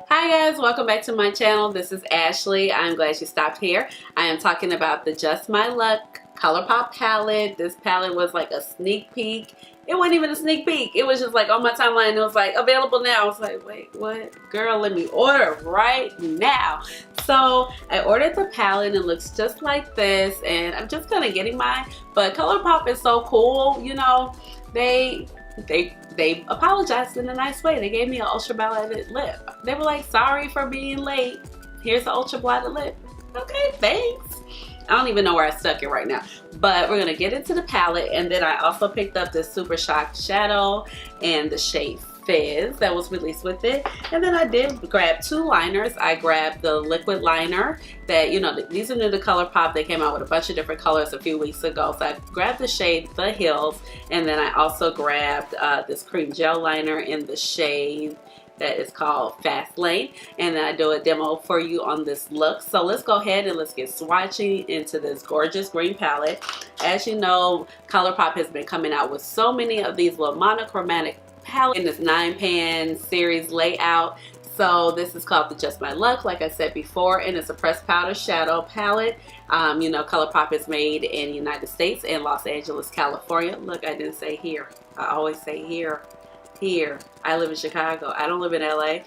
Hi guys, welcome back to my channel. This is Ashley. I'm glad you stopped here. I am talking about the Just My Luck Colourpop palette. This palette was like a sneak peek. It wasn't even a sneak peek. It was just like on my timeline. It was like available now. I was like, wait, what? Girl, let me order right now. So I ordered the palette. It looks just like this, and I'm just kind of getting mine. But Colourpop is so cool. You know, they apologized in a nice way. They gave me an ultraviolet lip. They were like, sorry for being late. Here's the ultraviolet lip. Okay, thanks. I don't even know where I stuck it right now. But we're going to get into the palette. And then I also picked up this Super Shock shadow and the shade Fizz that was released with it. And then I did grab two liners. I grabbed the liquid liner that, you know, these are new to Colourpop. They came out with a bunch of different colors a few weeks ago. So I grabbed the shade The Hills. And then I also grabbed this cream gel liner in the shade that is called Fast Lane, and then I do a demo for you on this look. So let's go ahead and let's get swatching into this gorgeous green palette. As you know, Colourpop has been coming out with so many of these little monochromatic palettes in this 9-pan series layout. So this is called the Just My Luck, like I said before, and it's a pressed powder shadow palette. You know, Colourpop is made in the United States in Los Angeles, California. Look, I didn't say here. I always say here. Here. I live in Chicago. I don't live in LA.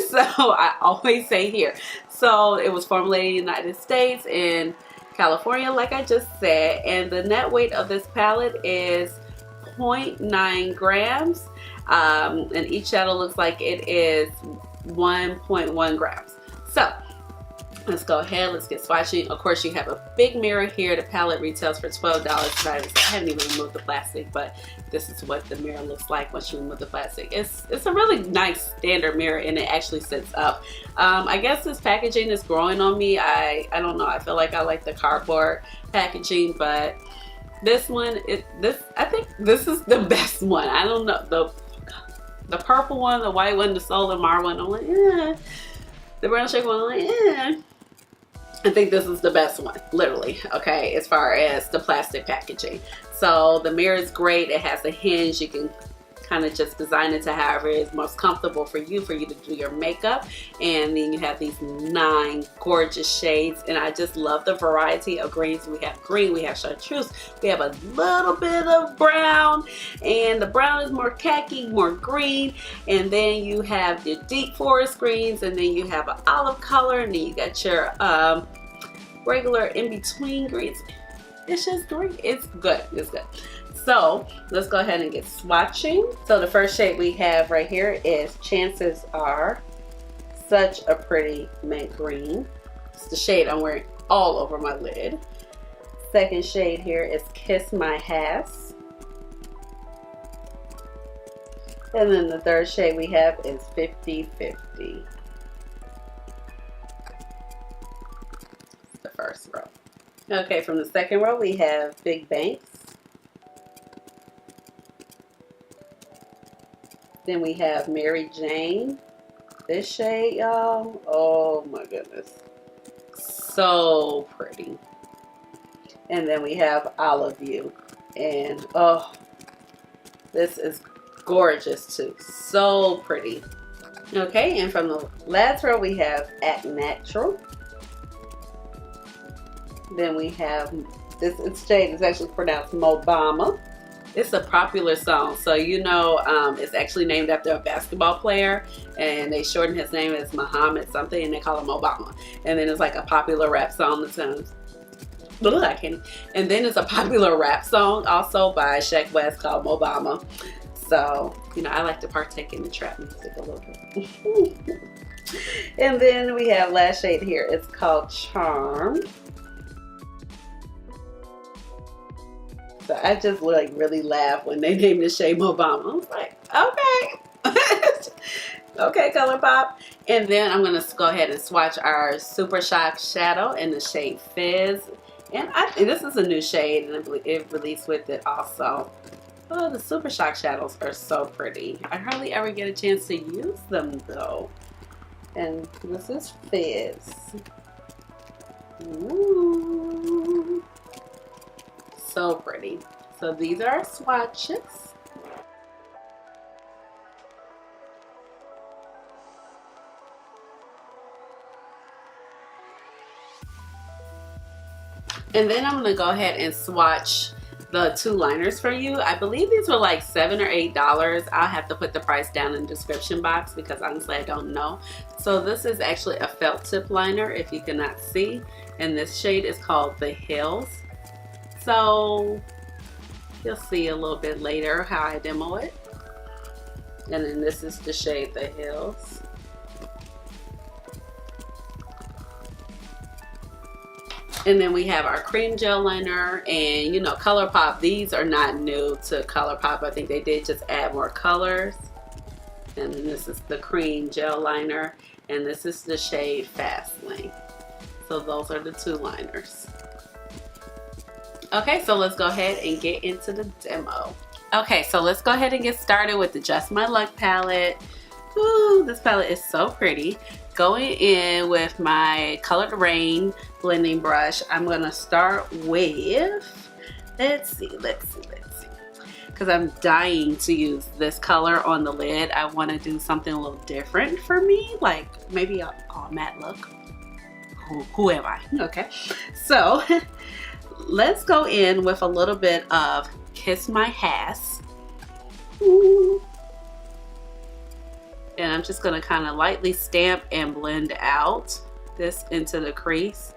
So I always say here. So it was formulated in the United States in California, like I just said. And the net weight of this palette is 0.9 grams. And each shadow looks like it is 1.1 grams. So let's go ahead, let's get swatching. Of course, you have a big mirror here. The palette retails for $12. I haven't even removed the plastic, but this is what the mirror looks like once you remove the plastic. It's a really nice standard mirror, and it actually sits up. I guess this packaging is growing on me. I don't know. I feel like I like the cardboard packaging, but this one, I think this is the best one. I don't know. The purple one, the white one, the Solar Mar one, I'm like, yeah. The brown sugar one, I'm like, yeah. I think this is the best one, literally, okay, as far as the plastic packaging. So the mirror is great. It has a hinge. You can kind of just design it to however is most comfortable for you to do your makeup. And then you have these 9 gorgeous shades, and I just love the variety of greens. We have green, we have chartreuse, we have a little bit of brown, and the brown is more khaki, more green, and then you have your deep forest greens, and then you have an olive color, and then you got your regular in-between greens. It's just green. It's good. It's good. So let's go ahead and get swatching. So the first shade we have right here is Chances Are. Such a pretty mint green. It's the shade I'm wearing all over my lid. Second shade here is Kiss My Ass. And then the third shade we have is 50/50. The first row. Okay, from the second row we have Big Banks. Then we have Mary Jane. This shade, y'all, oh my goodness. So pretty. And then we have Olive You. And oh, this is gorgeous too. So pretty. Okay, and from the last row we have Act Natural. Then we have, this shade is actually pronounced Mobama. It's a popular song, so you know it's actually named after a basketball player, and they shorten his name as Muhammad something, and they call him Obama. And then it's like a popular rap song that sounds, I can't. And then it's a popular rap song also by Sheck West called Mobama. So you know I like to partake in the trap music a little bit. And then we have last shade here. It's called Charm. So I just like really laughed when they named the shade Obama. I was like, okay. Okay, Colourpop. And then I'm going to go ahead and swatch our Super Shock shadow in the shade Fizz. And this is a new shade, and I believe it released with it also. Oh, the Super Shock shadows are so pretty. I hardly ever get a chance to use them though. And this is Fizz. Ooh. So pretty. So these are our swatches. And then I'm gonna go ahead and swatch the two liners for you. I believe these were like $7 or $8. I'll have to put the price down in the description box because honestly I don't know. So this is actually a felt tip liner if you cannot see, and this shade is called The Hills. So you'll see a little bit later how I demo it. And then this is the shade The Hills. And then we have our cream gel liner, and you know, Colourpop, these are not new to Colourpop. I think they did just add more colors. And then this is the cream gel liner, and this is the shade Fast Lane. So those are the two liners. Okay, so let's go ahead and get into the demo. Okay, so let's go ahead and get started with the Just My Luck palette. Ooh, this palette is so pretty. Going in with my Colored Rain blending brush, I'm gonna start with, let's see, because I'm dying to use this color on the lid. I want to do something a little different for me, like maybe a matte look. Who am I? Okay, so let's go in with a little bit of Kiss My Ass. Ooh. And I'm just going to kind of lightly stamp and blend out this into the crease.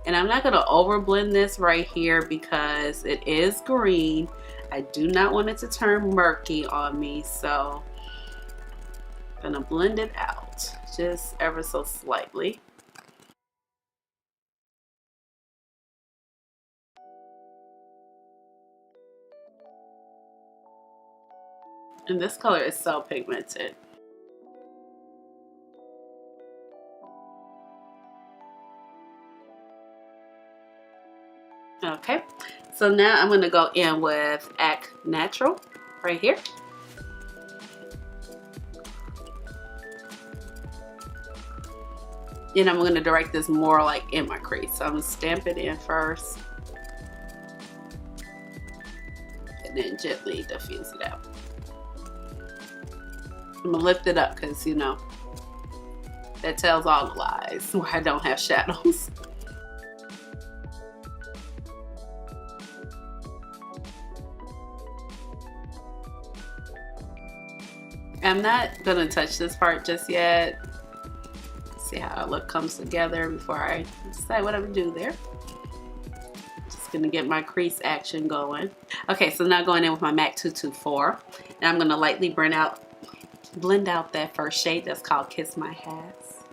And I'm not going to over blend this right here because it is green. I do not want it to turn murky on me, so I'm going to blend it out just ever so slightly. And this color is so pigmented. Okay, so now I'm going to go in with Act Natural right here. And I'm going to direct this more like in my crease. So I'm going to stamp it in first. And then gently diffuse it out. I'm going to lift it up because, you know, that tells all the lies where I don't have shadows. I'm not gonna touch this part just yet. See how a look comes together before I decide what I'm gonna do there. Just gonna get my crease action going. Okay, so now going in with my MAC 224, and I'm gonna lightly blend out that first shade that's called Kiss My Ass.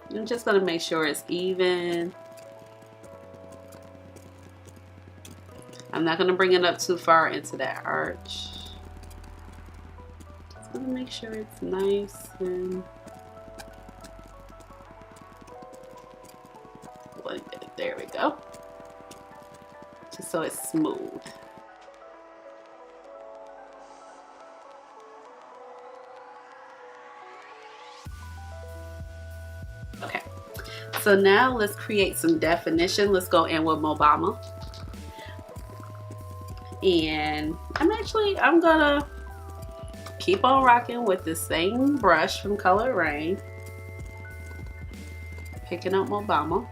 I'm just gonna make sure it's even. I'm not gonna bring it up too far into that arch. Just gonna make sure it's nice and blended. There we go. Just so it's smooth. Okay, so now let's create some definition. Let's go in with Mobama. And I'm gonna keep on rocking with the same brush from Colored Rain. Picking up Mobama.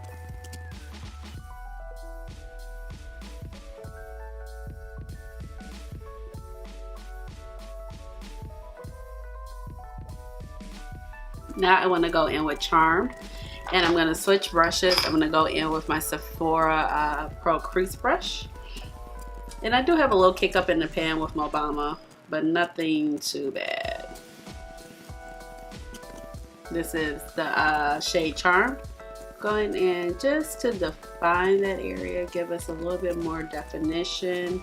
Now I want to go in with Charmed, and I'm going to switch brushes. I'm going to go in with my Sephora Pro Crease Brush. And I do have a little kick up in the pan with Mobama, but nothing too bad. This is the shade Charm. Going in just to define that area, give us a little bit more definition.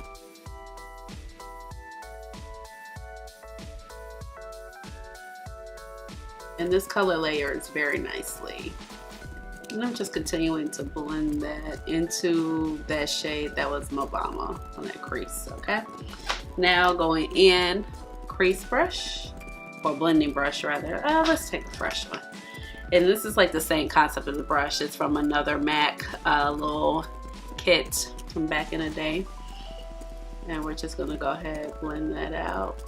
And this color layers very nicely. And I'm just continuing to blend that into that shade that was Mobama on that crease, okay? Now going in, crease brush, or blending brush rather. Let's take the fresh one. And this is like the same concept of the brush. It's from another MAC little kit from back in the day. And we're just gonna go ahead and blend that out.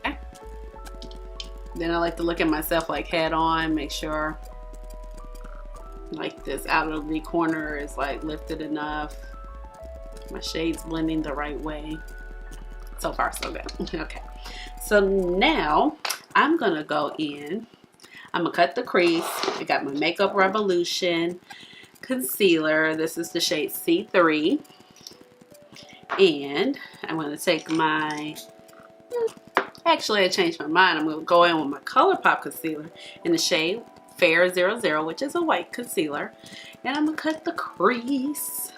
Okay. Then I like to look at myself like head on, make sure Like this outer corner is like lifted enough. My shade's blending the right way. So far so good. Okay, so now I'm gonna go in, I'm gonna cut the crease. I got my Makeup Revolution concealer. This is the shade C3. And I'm gonna take my, actually I changed my mind. I'm gonna go in with my Colourpop concealer in the shade Fair 00, which is a white concealer. And I'm gonna cut the crease.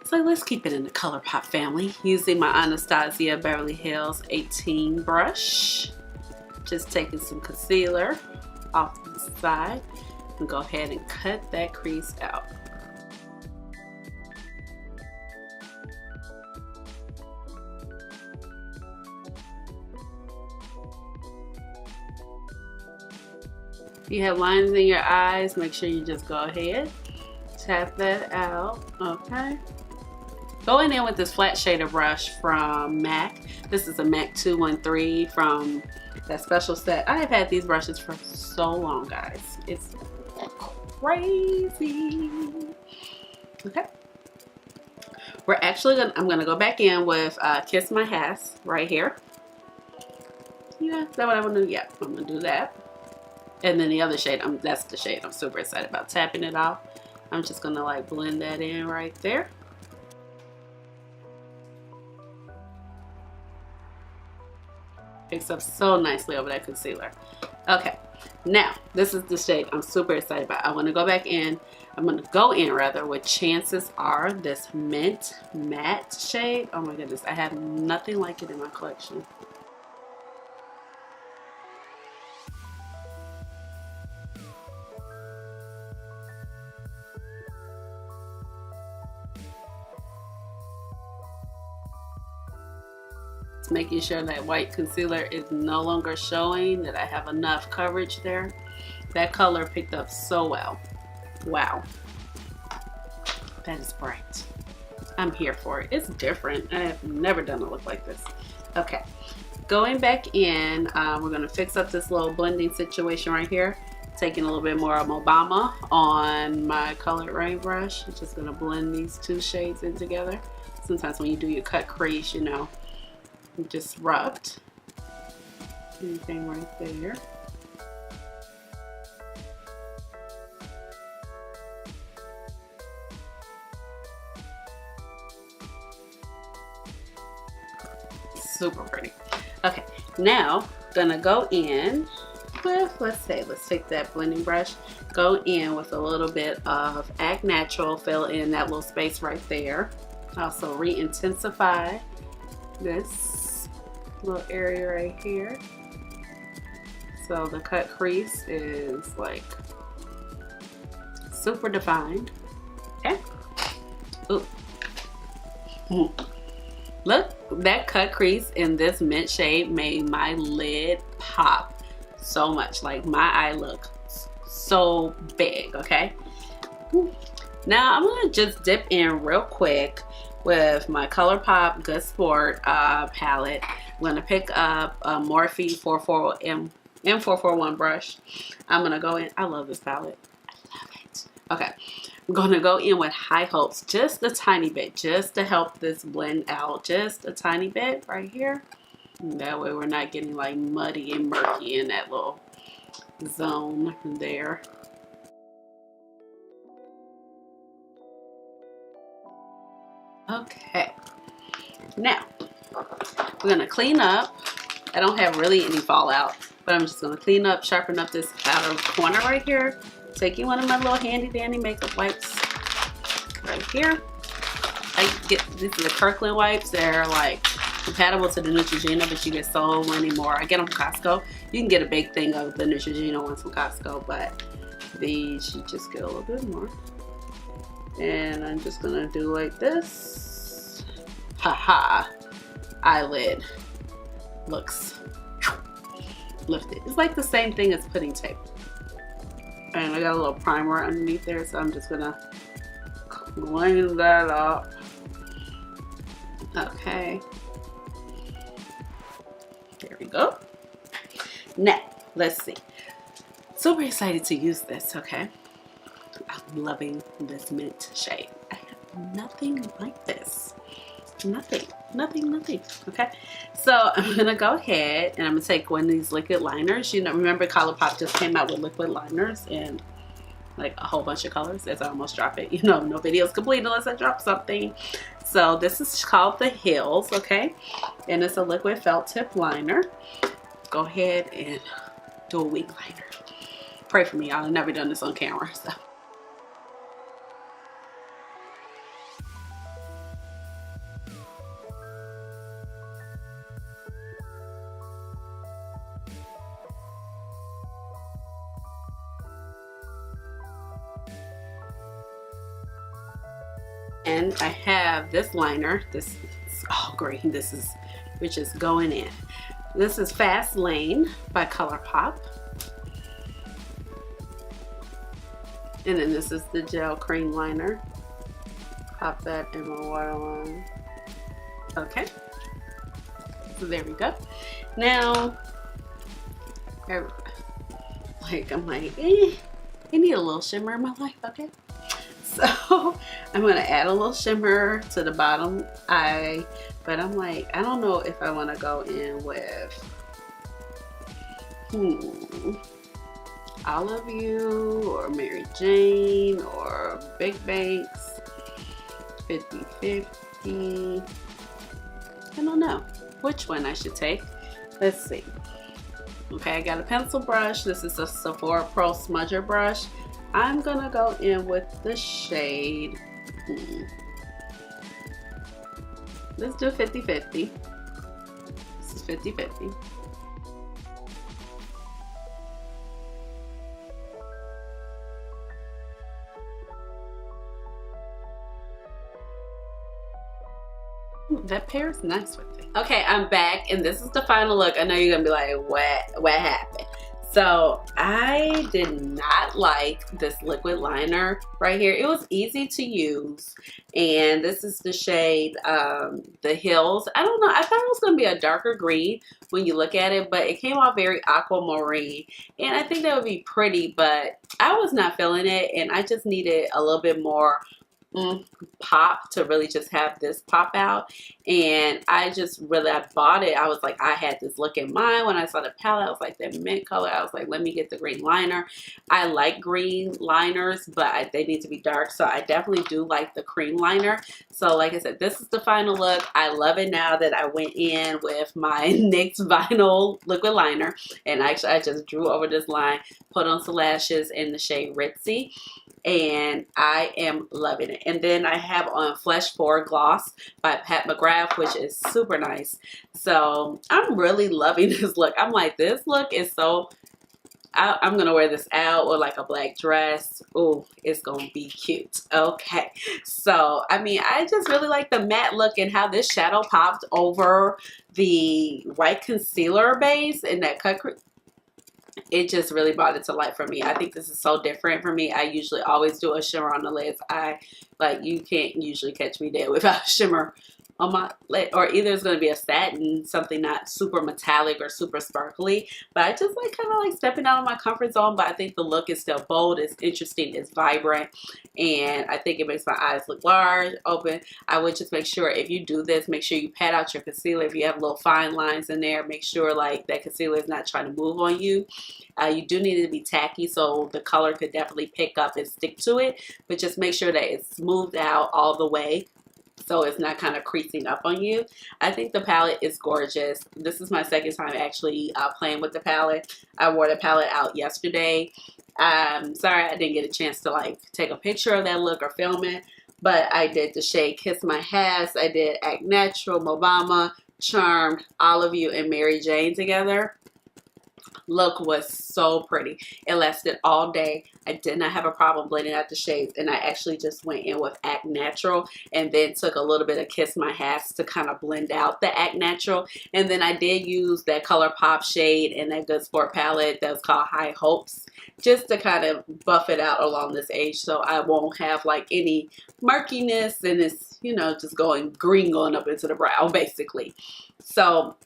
So let's keep it in the Colourpop family. Using my Anastasia Beverly Hills 18 brush. Just taking some concealer off to the side and go ahead and cut that crease out. If you have lines in your eyes, make sure you just go ahead, tap that out, okay? Going in with this flat shader brush from MAC. This is a MAC 213 from that special set. I have had these brushes for so long, guys. It's crazy. Okay. We're actually I'm gonna go back in with Kiss My Ass right here. Yeah, is that what I want to do? Yeah, I'm gonna do that. And then the other shade, that's the shade I'm super excited about tapping it off. I'm just gonna like blend that in right there. Picks up so nicely over that concealer. Okay, now this is the shade I'm super excited about. I want to go back in. I'm going to go in rather with Chances Are, this Mint Matte shade. Oh my goodness, I have nothing like it in my collection. Making sure that white concealer is no longer showing, that I have enough coverage there. That color picked up so well. Wow, that is bright. I'm here for it. It's different. I have never done a look like this. Okay, going back in, we're going to fix up this little blending situation right here. Taking a little bit more of Obama on my colored rain brush. I'm just going to blend these two shades in together. Sometimes when you do your cut crease, you know, disrupt anything right there. Super pretty. Okay, now gonna go in with, let's take that blending brush, go in with a little bit of Act Natural, fill in that little space right there. Also re-intensify this little area right here, so the cut crease is like super defined. Okay. Ooh. Look, that cut crease in this mint shade made my lid pop so much. Like my eye look so big. Okay, now I'm gonna just dip in real quick with my Colourpop Good Sport palette. I'm gonna pick up a Morphe M441 brush. I'm gonna go in. I love this palette. I love it. Okay, I'm gonna go in with High Hopes, just a tiny bit, just to help this blend out, just a tiny bit right here. And that way we're not getting like muddy and murky in that little zone there. Okay, now we're gonna clean up. I don't have really any fallout, but I'm just gonna clean up, sharpen up this outer corner right here. Taking one of my little handy dandy makeup wipes right here. This is the Kirkland wipes. They're like compatible to the Neutrogena, but you get so many more. I get them from Costco. You can get a big thing of the Neutrogena ones from Costco, but these you just get a little bit more. And I'm just gonna do like this. Haha, eyelid looks lifted. It's like the same thing as putting tape. And I got a little primer underneath there, so I'm just gonna clean that up. Okay, there we go. Now let's see. super excited to use this, okay? I'm loving this mint shade. I have nothing like this. Nothing. Okay, so I'm gonna go ahead and I'm gonna take one of these liquid liners. You know, remember Colourpop just came out with liquid liners in like a whole bunch of colors. As I almost drop it, you know, no video is complete unless I drop something. So this is called the Hills, okay, and it's a liquid felt tip liner. Go ahead and do a wing liner. Pray for me, y'all. I've never done this on camera, so. And I have this liner. This is all green. This is, which is going in. This is Fast Lane by Colourpop. And then this is the gel cream liner. Pop that in my waterline. Okay. So there we go. Now, I'm like, I need a little shimmer in my life, okay? So I'm gonna add a little shimmer to the bottom eye, but I'm like, I don't know if I want to go in with Olive You or Mary Jane or Big Banks. 50-50. I don't know which one I should take. Let's see. Okay, I got a pencil brush. This is a Sephora Pro Smudger brush. I'm gonna go in with the shade. Let's do 50-50. This is 50-50. That pairs nice with it. Okay, I'm back and this is the final look. I know you're gonna be like, what happened? So I did not like this liquid liner right here. It was easy to use, and this is the shade the Hills. I don't know, I thought it was gonna be a darker green when you look at it, but it came out very aquamarine, and I think that would be pretty, but I was not feeling it, and I just needed a little bit more pop to really just have this pop out. And I bought it. I was like, I had this look in mind when I saw the palette. I was like, that mint color. I was like, let me get the green liner. I like green liners, but they need to be dark, so I definitely do like the cream liner. So like I said, this is the final look. I love it now that I went in with my NYX vinyl liquid liner, and actually I just drew over this line, put on some lashes in the shade Ritzy, and I am loving it. And then I have on Flesh 4 Gloss by Pat McGrath, which is super nice. So I'm really loving this look. I'm like, this look is so, I'm gonna wear this out with like a black dress. Ooh, it's gonna be cute. Okay, so I mean, I just really like the matte look and how this shadow popped over the white concealer base and that cut crease. It just really brought it to life for me. I think this is so different for me. I usually always do a shimmer on the lids. You can't usually catch me there without a shimmer on my lid, or either it's going to be a satin, something not super metallic or super sparkly, but I just like kind of like stepping out of my comfort zone. But I think the look is still bold, it's interesting, it's vibrant, and I think it makes my eyes look large, open. I would just make sure if you do this, make sure you pat out your concealer. If you have little fine lines in there, make sure like that concealer is not trying to move on you. You do need it to be tacky so the color could definitely pick up and stick to it, but just make sure that it's smoothed out all the way so it's not kind of creasing up on you. I think the palette is gorgeous. This is my second time actually playing with the palette. I wore the palette out yesterday. Sorry I didn't get a chance to like take a picture of that look or film it, but I did the shade Kiss My Ass, I did Act Natural, Mobama, Charmed, Olive You, and Mary Jane together. Look was so pretty. It lasted all day. I did not have a problem blending out the shades, and I actually just went in with Act Natural and then took a little bit of Kiss My Ass to kind of blend out the Act Natural. And then I did use that Colourpop shade in that Good Sport palette that was called High Hopes, just to kind of buff it out along this edge so I won't have like any murkiness, and it's, you know, just going green going up into the brow basically. So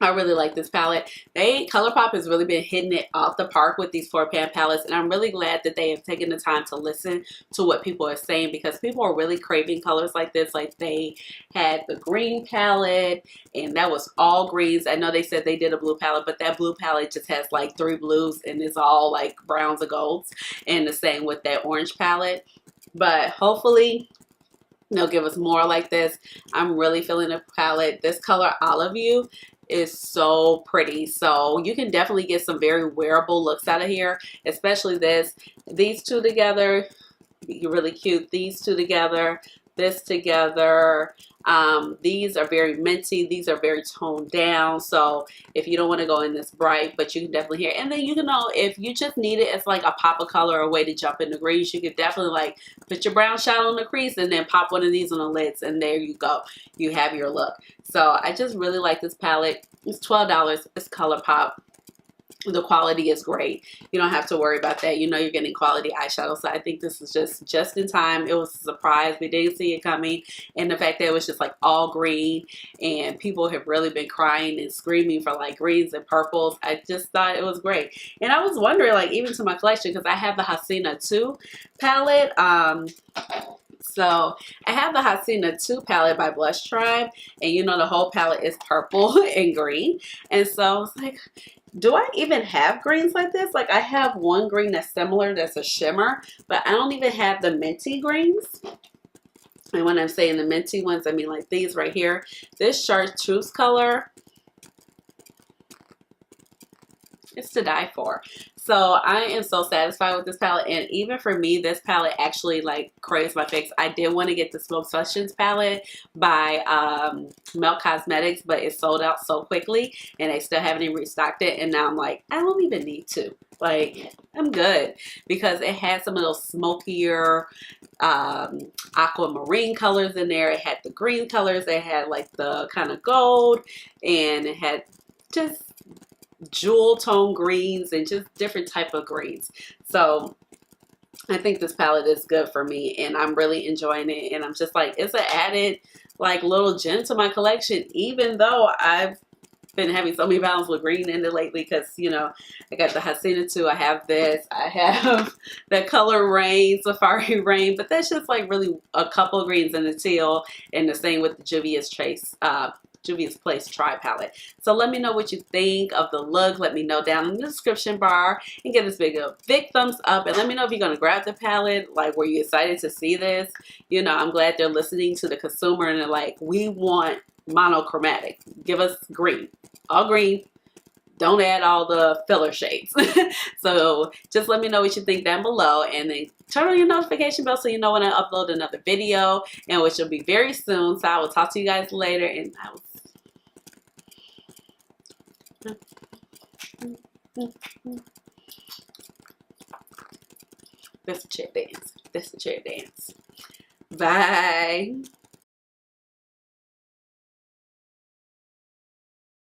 I really like this palette. Colourpop has really been hitting it off the park with these 4-pan palettes, and I'm really glad that they have taken the time to listen to what people are saying, because people are really craving colors like this. Like, they had the green palette, and that was all greens. I know they said they did a blue palette, but that blue palette just has like 3 blues, and it's all like browns and golds, and the same with that orange palette. But hopefully they'll give us more like this. I'm really feeling the palette. This color Olive You is so pretty, so you can definitely get some very wearable looks out of here, especially these two together, really cute. These two together, this together, these are very minty, these are very toned down. So if you don't want to go in this bright, but you can definitely hear, and then you can know if you just need it as like a pop of color, a way to jump in the greens, you could definitely like put your brown shadow on the crease and then pop one of these on the lids, and there you go, you have your look. So I just really like this palette. It's $12. It's Colourpop. The quality is great. You don't have to worry about that. You know you're getting quality eyeshadow. So I think this is just in time. It was a surprise. We didn't see it coming. And the fact that it was just like all green, and people have really been crying and screaming for like greens and purples. I just thought it was great. And I was wondering, like, even to my collection, because I have the Hasina 2 palette. So I have the Hasina 2 palette by Blush Tribe, and you know the whole palette is purple and green. And so I was like, do I even have greens like this? Like, I have one green that's similar, that's a shimmer, but I don't even have the minty greens. And when I'm saying the minty ones, I mean like these right here. This chartreuse color, it's to die for. So I am so satisfied with this palette, and even for me, this palette actually like craves my fix. I did want to get the Smoke Sessions palette by Melt Cosmetics, but it sold out so quickly, and they still haven't even restocked it. And now I'm like, I don't even need to. Like, I'm good, because it had some of those smokier aquamarine colors in there. It had the green colors. It had like the kind of gold, and it had just jewel tone greens and just different type of greens. So I think this palette is good for me, and I'm really enjoying it. And I'm just like, it's an added like little gem to my collection, even though I've been having so many battles with green in it lately, because you know I got the Hasina 2, I have this, I have the Color Rain, Safari Rain, but that's just like really a couple of greens in the teal, and the same with the Juvia's Place Tri palette. So let me know what you think of the look. Let me know down in the description bar, and give this video a big thumbs up, and let me know if you're going to grab the palette. Like, were you excited to see this? You know, I'm glad they're listening to the consumer, and they're like, we want monochromatic. Give us green. All green. Don't add all the filler shades. So just let me know what you think down below, and then turn on your notification bell so you know when I upload another video, and which will be very soon. So I will talk to you guys later, and I will This is a chair dance. Bye.